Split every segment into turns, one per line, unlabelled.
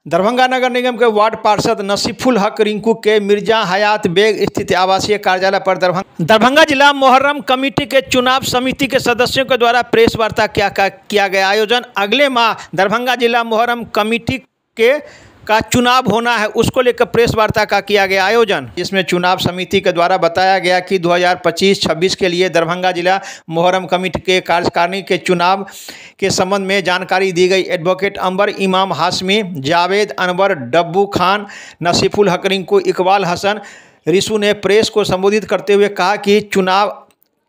दरभंगा नगर निगम के वार्ड पार्षद नसीफुल हक रिंकू के मिर्जा हयात बेग स्थित आवासीय कार्यालय पर दरभंगा जिला मुहर्रम कमेटी के चुनाव समिति के सदस्यों के द्वारा प्रेस वार्ता किया गया आयोजन। अगले माह दरभंगा जिला मुहर्रम कमेटी का चुनाव होना है, उसको लेकर प्रेस वार्ता का किया गया आयोजन। इसमें चुनाव समिति के द्वारा बताया गया कि 2025-26 के लिए दरभंगा जिला मुहर्रम कमेटी के कार्यकारिणी के चुनाव के संबंध में जानकारी दी गई। एडवोकेट अंबर इमाम हाशमी, जावेद अनवर, डब्बू खान, नसीफुल हक रिंकू, इकबाल हसन रिसू ने प्रेस को संबोधित करते हुए कहा कि चुनाव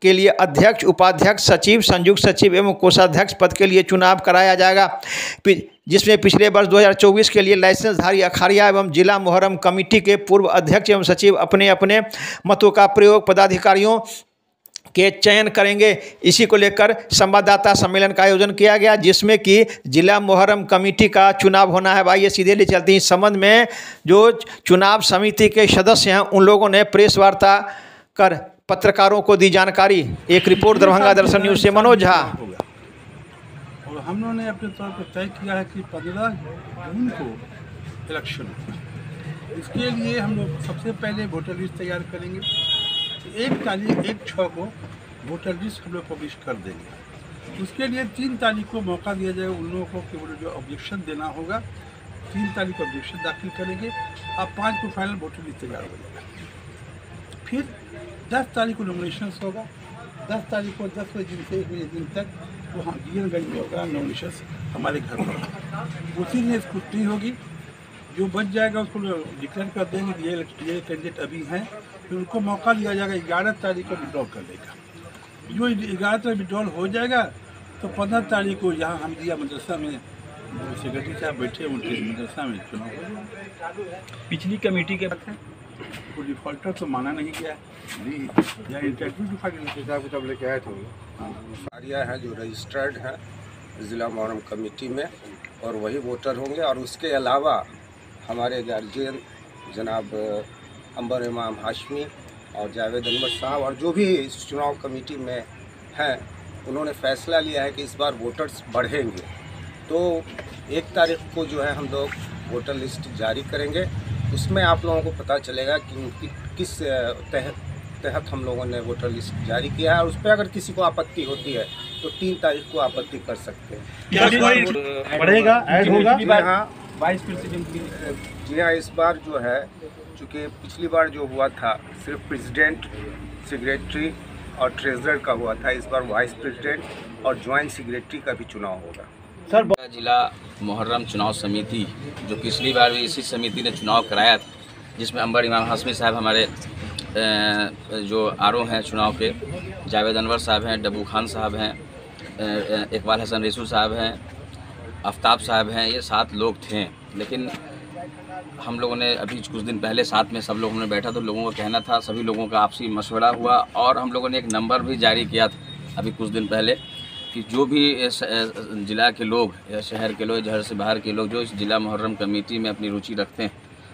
के लिए अध्यक्ष, उपाध्यक्ष, सचिव, संयुक्त सचिव एवं कोषाध्यक्ष पद के लिए चुनाव कराया जाएगा, जिसमें पिछले वर्ष 2024 के लिए लाइसेंसधारी अखाड़िया एवं जिला मुहर्रम कमेटी के पूर्व अध्यक्ष एवं सचिव अपने अपने मतों का प्रयोग पदाधिकारियों के चयन करेंगे। इसी को लेकर संवाददाता सम्मेलन का आयोजन किया गया, जिसमें कि जिला मुहर्रम कमेटी का चुनाव होना है। आइए सीधे ले चलते हैं। इस संबंध में जो चुनाव समिति के सदस्य हैं उन लोगों ने प्रेस वार्ता कर पत्रकारों को दी जानकारी। एक रिपोर्ट दरभंगा दर्शन न्यूज से मनोज झा।
और हम लोगों ने अपने तौर पर तय किया है कि 15 जून को इलेक्शन होगा। इसके लिए हम लोग सबसे पहले वोटर लिस्ट तैयार करेंगे। 1/6 को वोटर लिस्ट हम लोग पब्लिश कर देंगे। उसके लिए 3 तारीख को मौका दिया जाएगा उन लोगों को कि वो जो ऑब्जेक्शन देना होगा 3 तारीख को ऑब्जेक्शन दाखिल करेंगे। अब 5 को फाइनल वोटर लिस्ट तैयार हो जाएगा। फिर 10 तारीख को नॉमिनेशन होगा। 10 तारीख को 10 बजे से 1 बजे दिन तक वो जीएनगंज में होगा नॉमिनेशन हमारे घर पर। उसी में स्क्रूटनी होगी। जो बच जाएगा उसको डिक्लेयर कर देंगे ये कैंडिडेट अभी हैं, फिर उनको मौका दिया जाएगा 11 तारीख को विड्रॉल करने का। जो 11 तारीख विड्रॉल हो जाएगा तो 15 तारीख को यहाँ हम दिया मदरसा में सेक्रेटरी साहब बैठे उनके मदरसा में चुनाव हो जाएगा। पिछली कमेटी के वो डिफॉल्टर तो माना नहीं गया या इंटरव्यू डिफॉल्टर लेके आए थे।
सारिया है जो रजिस्टर्ड है ज़िला मुहर्रम कमेटी में और वही वोटर होंगे। और उसके अलावा हमारे गार्जियन जनाब अंबर इमाम हाशमी और जावेद अनवर साहब और जो भी इस चुनाव कमेटी में हैं उन्होंने फैसला लिया है कि इस बार वोटर्स बढ़ेंगे। तो 1 तारीख को जो है हम लोग वोटर लिस्ट जारी करेंगे। उसमें आप लोगों को पता चलेगा कि किस तहत हम लोगों ने वोटर लिस्ट जारी किया है। और उस पर अगर किसी को आपत्ति होती है तो 3 तारीख को आपत्ति कर सकते हैं।
बढ़ेगा ऐड होगा।
हाँ, वाइस प्रेसिडेंट जी हाँ, इस बार जो है चूँकि पिछली बार जो हुआ था सिर्फ प्रेसिडेंट, सेक्रेटरी और ट्रेजरर का हुआ था, इस बार वाइस प्रेसिडेंट और ज्वाइंट सेक्रेटरी का भी चुनाव होगा।
सर, जिला मुहर्रम चुनाव समिति जो पिछली बार भी इसी समिति ने चुनाव कराया था, जिसमें अंबर इमाम हाशमी साहब हमारे जो आरओ हैं चुनाव के, जावेद अनवर साहब हैं, डब्बू खान साहब हैं, इकबाल हसन रिसू साहब हैं, आफ्ताब साहब हैं, ये 7 लोग थे। लेकिन हम लोगों ने अभी कुछ दिन पहले साथ में सब लोगों ने बैठा तो लोगों का कहना था, सभी लोगों का आपसी मशवरा हुआ और हम लोगों ने एक नंबर भी जारी किया था अभी कुछ दिन पहले कि जो भी इस ज़िला के लोग या शहर के लोग, शहर से बाहर के लोग जो इस जिला मुहर्रम कमेटी में अपनी रुचि रखते हैं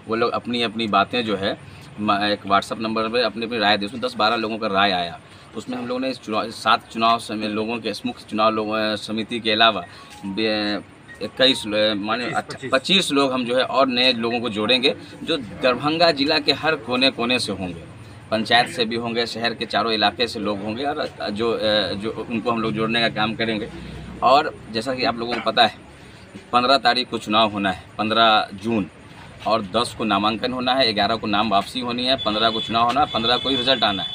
वो लोग अपनी अपनी बातें जो है एक व्हाट्सअप नंबर पे अपनी अपनी राय दी। उसमें 10-12 लोगों का राय आया। तो उसमें हम लोगों ने इस 7 चुनाव लोगों के मुख्य चुनाव समिति के अलावा 25 लोग हम जो है और नए लोगों को जोड़ेंगे जो दरभंगा जिला के हर कोने कोने से होंगे, पंचायत से भी होंगे, शहर के चारों इलाके से लोग होंगे और जो उनको हम लोग जोड़ने का काम करेंगे। और जैसा कि आप लोगों को पता है 15 तारीख को चुनाव होना है, 15 जून, और 10 को नामांकन होना है, 11 को नाम वापसी होनी है, 15 को चुनाव होना है, 15 को ही रिजल्ट आना है।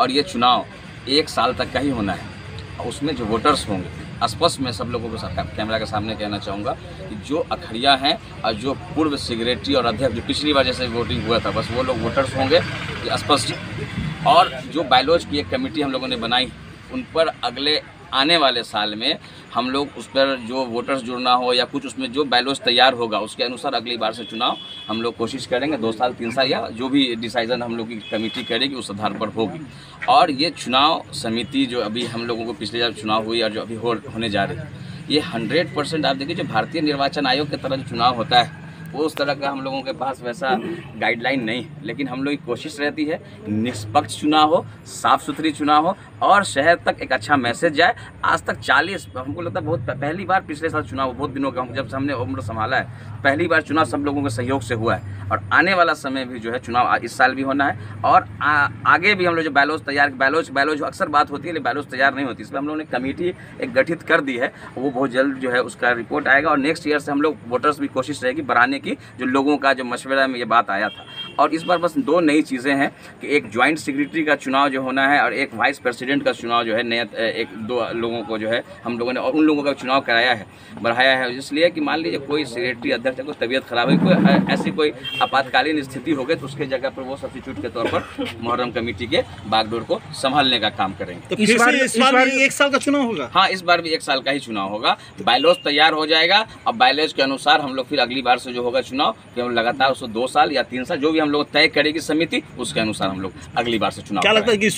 और ये चुनाव 1 साल तक का ही होना है। और उसमें जो वोटर्स होंगे, स्पष्ट मैं सब लोगों को कैमरा के सामने कहना चाहूँगा कि जो अखड़िया हैं और जो पूर्व सेक्रेटरी और अध्यक्ष जो पिछली बार जैसे वोटिंग हुआ था बस वो लोग वोटर्स होंगे, ये स्पष्ट। और जो बायलॉज की एक कमेटी हम लोगों ने बनाई उन पर अगले आने वाले साल में हम लोग उस पर जो वोटर्स जुड़ना हो या कुछ उसमें जो बायलॉज तैयार होगा उसके अनुसार अगली बार से चुनाव हम लोग कोशिश करेंगे 2 साल 3 साल या जो भी डिसीजन हम लोग की कमेटी करेगी उस आधार पर होगी। और ये चुनाव समिति जो अभी हम लोगों को पिछले बार चुनाव हुई और जो अभी होने जा रही है ये 100% आप देखिए जो भारतीय निर्वाचन आयोग की तरह जो चुनाव होता है उस तरह का हम लोगों के पास वैसा गाइडलाइन नहीं है, लेकिन हम लोग की कोशिश रहती है निष्पक्ष चुनाव हो, साफ सुथरी चुनाव हो और शहर तक एक अच्छा मैसेज जाए। आज तक 40 हमको लगता है बहुत पहली बार पिछले साल चुनाव बहुत दिनों का जब से हमने उम्र संभाला है, पहली बार चुनाव सब लोगों के सहयोग से हुआ है और आने वाला समय भी जो है चुनाव इस साल भी होना है और आगे भी हम लोग जो बैलोज तैयार बैलोज अक्सर बात होती है लेकिन बैलोज तैयार नहीं होती, इसलिए हम लोगों ने कमेटी एक गठित कर दी है, वो बहुत जल्द जो है उसका रिपोर्ट आएगा और नेक्स्ट ईयर से हम लोग वोटर्स भी कोशिश रहेगी बढ़ाने की, जो लोगों का जो मशवरा में ये बात आया था। और इस बार बस 2 नई चीज़ें हैं कि एक ज्वाइंट सेक्रेटरी का चुनाव जो होना है और एक वाइस प्रेसिडेंट का चुनाव जो है नया 1-2 लोगों को जो है हम लोगों ने और उन लोगों का चुनाव कराया है, बढ़ाया है, इसलिए कि मान लीजिए कोई सेक्रेटरी अध्यक्ष को तबीयत खराब है, कोई ऐसी कोई आपातकालीन स्थिति हो गई तो उसके जगह पर वो सब्स्टिट्यूट के तौर पर मुहर्रम कमेटी के बागडोर को संभालने का काम करेंगे।
तो इस बार भी 1 साल का चुनाव होगा?
हाँ, इस बार भी 1 साल का ही चुनाव होगा। बायलॉज तैयार हो जाएगा और बायलॉज के अनुसार हम लोग फिर अगली बार से जो होगा चुनाव कि हम लगातार उसको 2 साल या 3 साल जो भी हम लोग तय करेगी समिति, उसके अनुसार हम लोग अगली बार से चुनाव।
क्या लगता है कि